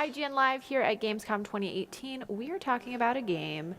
IGN Live here at Gamescom 2018. We are talking about a game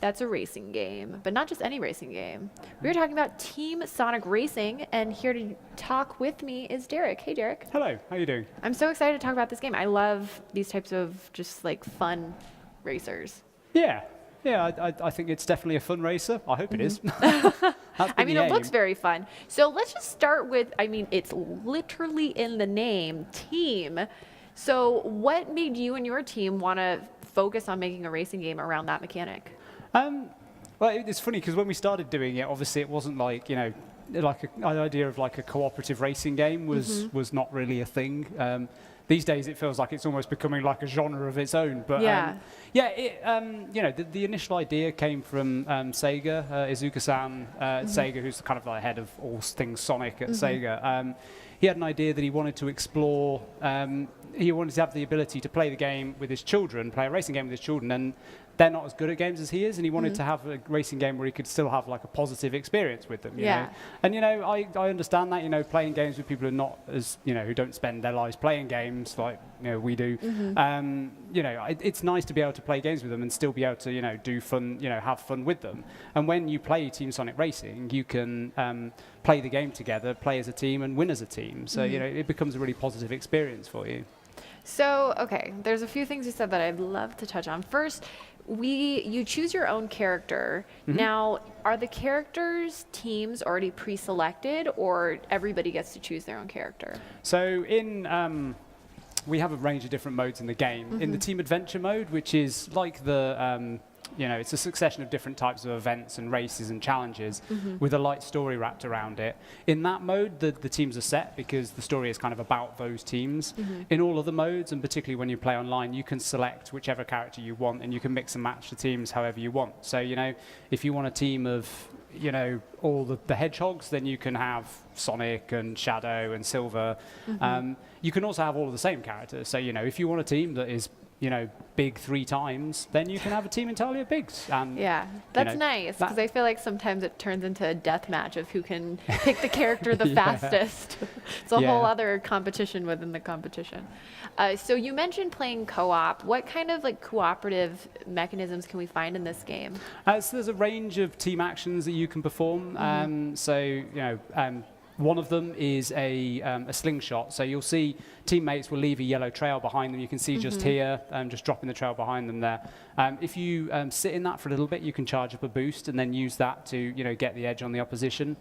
that's a racing game, but not just any racing game. We're talking about Team Sonic Racing, and here to talk with me is Derek. Hey, Derek. Hello, how are you doing? I'm so excited to talk about this game. I love these types of just like fun racers. Yeah, I think it's definitely a fun racer. I hope it is. I mean, it looks very fun. So let's just start with, I mean, it's literally in the name, team. So what made you and your team want to focus on making a racing game around that mechanic? Well, it's funny because when we started doing it, obviously it wasn't like, you know, like an idea of like a cooperative racing game was not really a thing. These days it feels like it's almost becoming like a genre of its own. But you know, the initial idea came from Sega, Izuka-san at Sega, who's kind of the head of all things Sonic at Sega. He had an idea that he wanted to explore. He wanted to have the ability to play the game with his children, play a racing game with his children, and they're not as good at games as he is, and he wanted to have a racing game where he could still have like a positive experience with them. You know? And you know, I understand that, you know, playing games with people who are not as, you know, who don't spend their lives playing games like, you know, we do. You know, it's nice to be able to play games with them and still be able to, you know, do fun, you know, have fun with them. And when you play Team Sonic Racing, you can play the game together, play as a team, and win as a team. So you know, it becomes a really positive experience for you. So, okay, there's a few things you said that I'd love to touch on. First, you choose your own character. Now, are the characters' teams already pre-selected, or everybody gets to choose their own character? So in we have a range of different modes in the game. In the Team Adventure mode, which is like the you know, it's a succession of different types of events and races and challenges with a light story wrapped around it. In that mode, the teams are set because the story is kind of about those teams. In all other modes, and particularly when you play online, you can select whichever character you want, and you can mix and match the teams however you want. So, you know, if you want a team of, you know, all the hedgehogs, then you can have Sonic and Shadow and Silver. You can also have all of the same characters. So, you know, if you want a team that is, you know, big 3 times, then you can have a team entirely of bigs. Yeah, that's nice, because I feel like sometimes it turns into a death match of who can pick the character the fastest. It's a whole other competition within the competition. So you mentioned playing co-op. What kind of like cooperative mechanisms can we find in this game? So there's a range of team actions that you can perform. So, you know, one of them is a slingshot. So you'll see teammates will leave a yellow trail behind them. You can see just here, just dropping the trail behind them there. If you sit in that for a little bit, you can charge up a boost and then use that to, you know, get the edge on the opposition.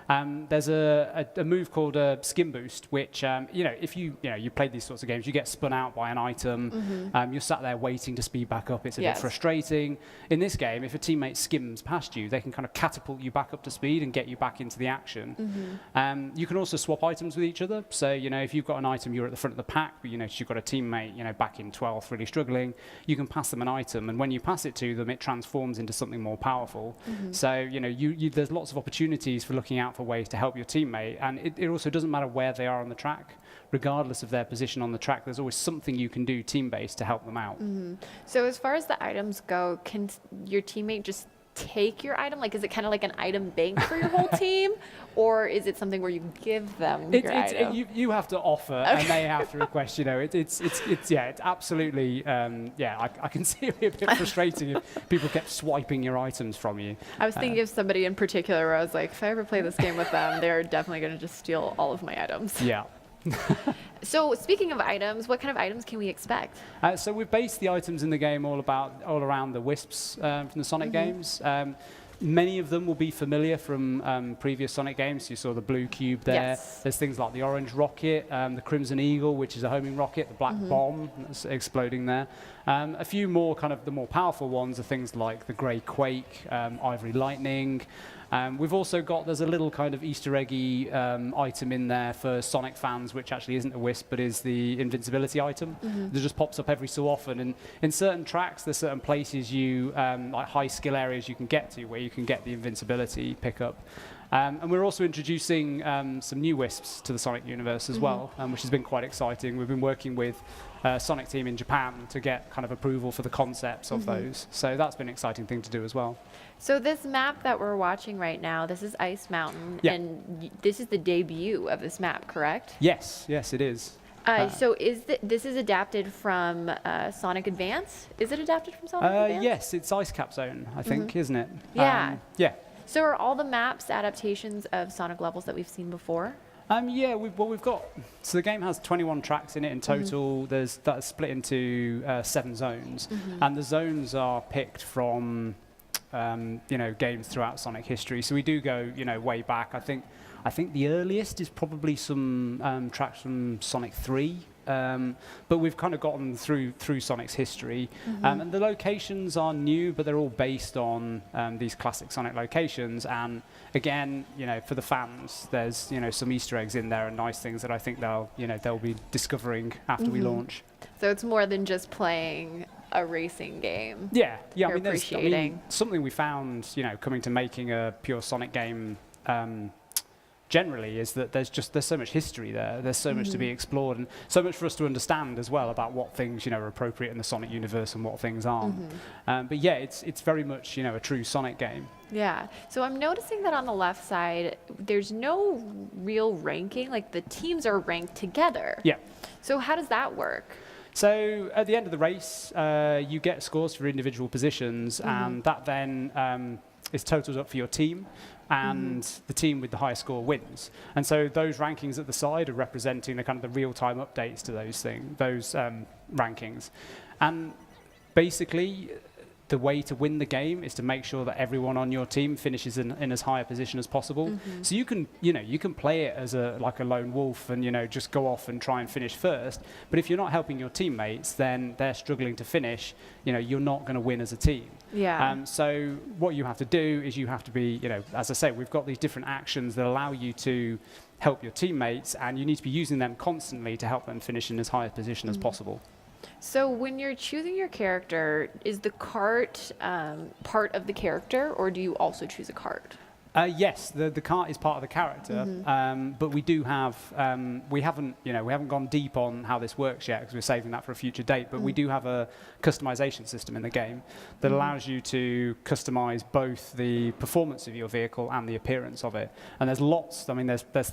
There's a move called a skin boost, which, you know, if you played these sorts of games, you get spun out by an item. You're sat there waiting to speed back up. It's a bit frustrating. In this game, if a teammate skims past you, they can kind of catapult you back up to speed and get you back into the action. You can also swap items with each other. So, you know, if you've got an item, you're at the front of the pack, but, you know, you've got a teammate, you know, back in 12th, really struggling, you can pass them an item, and when you pass it to them, it transforms into something more powerful. So, you know, there's lots of opportunities for looking out for ways to help your teammate, and it also doesn't matter where they are on the track. Regardless of their position on the track, there's always something you can do team-based to help them out. So as far as the items go, can your teammate just take your item? Like, is it kind of like an item bank for your whole team, or is it something where you give them your item? You have to offer, and they have to request. You know, it's absolutely I can see it be a bit frustrating if people kept swiping your items from you. I was thinking of somebody in particular where I was like, if I ever play this game with them, they're definitely going to just steal all of my items. Yeah. So speaking of items, what kind of items can we expect? So we've based the items in the game all around the wisps from the Sonic games. Many of them will be familiar from previous Sonic games. You saw the blue cube there. There's things like the orange rocket, the crimson eagle, which is a homing rocket, the black bomb that's exploding there. A few more kind of the more powerful ones are things like the grey quake, ivory lightning. We've also got, there's a little kind of Easter eggy item in there for Sonic fans, which actually isn't a wisp, but is the invincibility item. That just pops up every so often. And in certain tracks, there's certain places like high skill areas you can get to where you can get the invincibility pickup. And we're also introducing some new wisps to the Sonic universe as well, which has been quite exciting. We've been working with Sonic team in Japan to get kind of approval for the concepts of those. So that's been an exciting thing to do as well. So this map that we're watching right now, this is Ice Mountain, and this is the debut of this map, correct? Yes, it is. So this is adapted from Sonic Advance? Is it adapted from Sonic Advance? Yes, it's Ice Cap Zone, I think, isn't it? Yeah. Yeah. So are all the maps adaptations of Sonic levels that we've seen before? Yeah, we've got, so the game has 21 tracks in it in total. That's split into 7 zones, and the zones are picked from, games throughout Sonic history. So we do go, way back. I think the earliest is probably some tracks from Sonic 3. But we've kind of gotten through Sonic's history, and the locations are new, but they're all based on these classic Sonic locations. And again, for the fans, there's some Easter eggs in there and nice things that I think they'll be discovering after we launch. So it's more than just playing a racing game. Yeah. You're appreciating. Something we found, coming to making a pure Sonic game. Generally is that there's so much history there. There's so much to be explored, and so much for us to understand as well about what things are appropriate in the Sonic universe and what things aren't. But yeah, it's very much a true Sonic game. Yeah. So I'm noticing that on the left side, there's no real ranking. Like the teams are ranked together. Yeah. So how does that work? So at the end of the race, you get scores for individual positions, and that then is totaled up for your team. And the team with the highest score wins. And so those rankings at the side are representing the kind of the real-time updates to those rankings. And basically, the way to win the game is to make sure that everyone on your team finishes in as high a position as possible. So you can play it as like a lone wolf and just go off and try and finish first. But if you're not helping your teammates, then they're struggling to finish. You're not going to win as a team. Yeah. So what you have to do is you have to be, as I say, we've got these different actions that allow you to help your teammates, and you need to be using them constantly to help them finish in as high a position as possible. So when you're choosing your character, is the cart part of the character, or do you also choose a cart? Yes, the cart is part of the character, but we do have we haven't gone deep on how this works yet because we're saving that for a future date. But we do have a customization system in the game that allows you to customize both the performance of your vehicle and the appearance of it. And there's lots. I mean, there's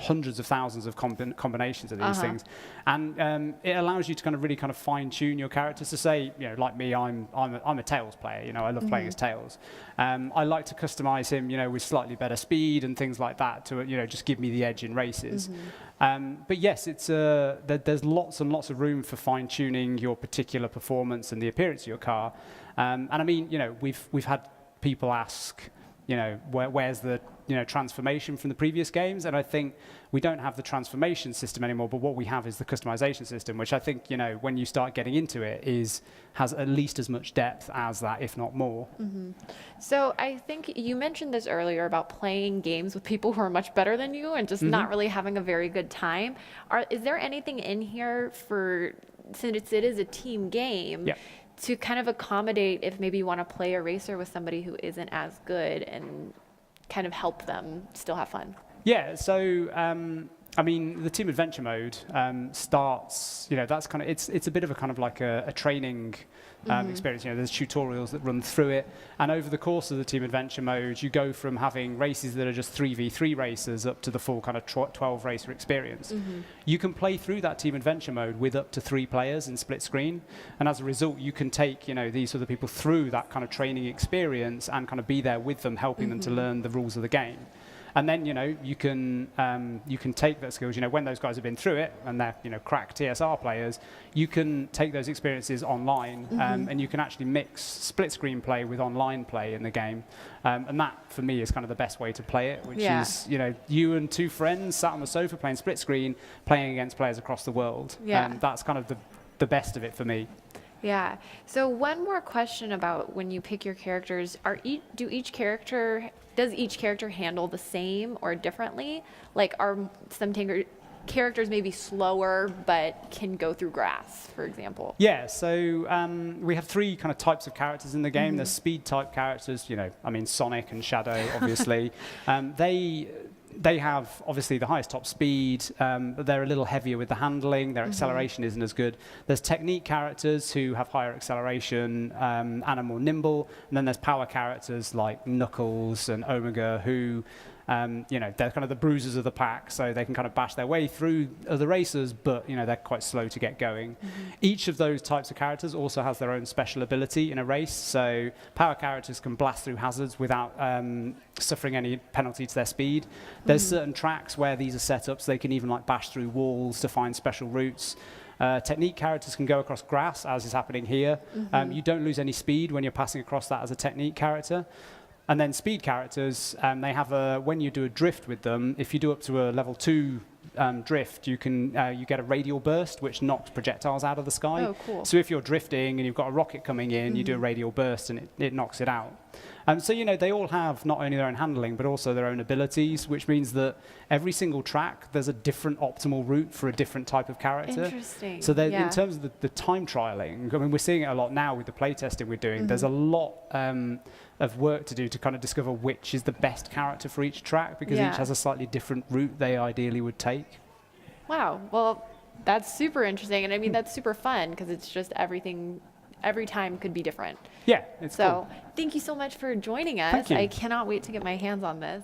hundreds of thousands of combinations of these things, and it allows you to really fine tune your characters. To say, like me, I'm a Tails player. I love playing as Tails. I like to customize him, with slightly better speed and things like that to just give me the edge in races. But yes, it's there's lots and lots of room for fine tuning your particular performance and the appearance of your car. And I mean, we've had people ask, where's the transformation from the previous games? And I think we don't have the transformation system anymore, but what we have is the customization system, which I think, when you start getting into it, has at least as much depth as that, if not more. So I think you mentioned this earlier about playing games with people who are much better than you and just not really having a very good time. Is there anything in here since it is a team game, to kind of accommodate if maybe you want to play a racer with somebody who isn't as good and kind of help them still have fun? Yeah, so I mean, the team adventure mode starts, that's it's a bit of a training experience. There's tutorials that run through it, and over the course of the team adventure mode, you go from having races that are just 3v3 races up to the full 12 racer experience. You can play through that team adventure mode with up to 3 players in split screen, and as a result, you can take these other people through that training experience and be there with them, helping them to learn the rules of the game. And then you can take those skills. When those guys have been through it and they're crack TSR players, you can take those experiences online, and you can actually mix split screen play with online play in the game. And that for me is the best way to play it, which is you and 2 friends sat on the sofa playing split screen, playing against players across the world. That's the best of it for me. Yeah. So one more question about when you pick your characters: does each character handle the same or differently? Like, are some characters maybe slower but can go through grass, for example? Yeah. So we have 3 types of characters in the game. There's speed type characters. Sonic and Shadow, obviously. They have, obviously, the highest top speed, but they're a little heavier with the handling. Their acceleration isn't as good. There's technique characters who have higher acceleration and are more nimble. And then there's power characters like Knuckles and Omega who they're kind of the bruisers of the pack, so they can kind of bash their way through other racers, but they're quite slow to get going. Each of those types of characters also has their own special ability in a race. So power characters can blast through hazards without suffering any penalty to their speed. There's certain tracks where these are set up so they can even like bash through walls to find special routes. Technique characters can go across grass, as is happening here. You don't lose any speed when you're passing across that as a technique character. And then speed characters, they have when you do a drift with them, if you do up to a level 2 drift, you get a radial burst, which knocks projectiles out of the sky. Oh, cool. So if you're drifting and you've got a rocket coming in, you do a radial burst and it knocks it out. So they all have not only their own handling, but also their own abilities, which means that every single track, there's a different optimal route for a different type of character. Interesting. So in terms of the time trialing, I mean, we're seeing it a lot now with the playtesting we're doing. There's a lot of work to do to kind of discover which is the best character for each track, because each has a slightly different route they ideally would take. Wow. Well, that's super interesting. And I mean, that's super fun because it's just everything, every time could be different. Yeah, it's cool. Thank you so much for joining us. Thank you. I cannot wait to get my hands on this.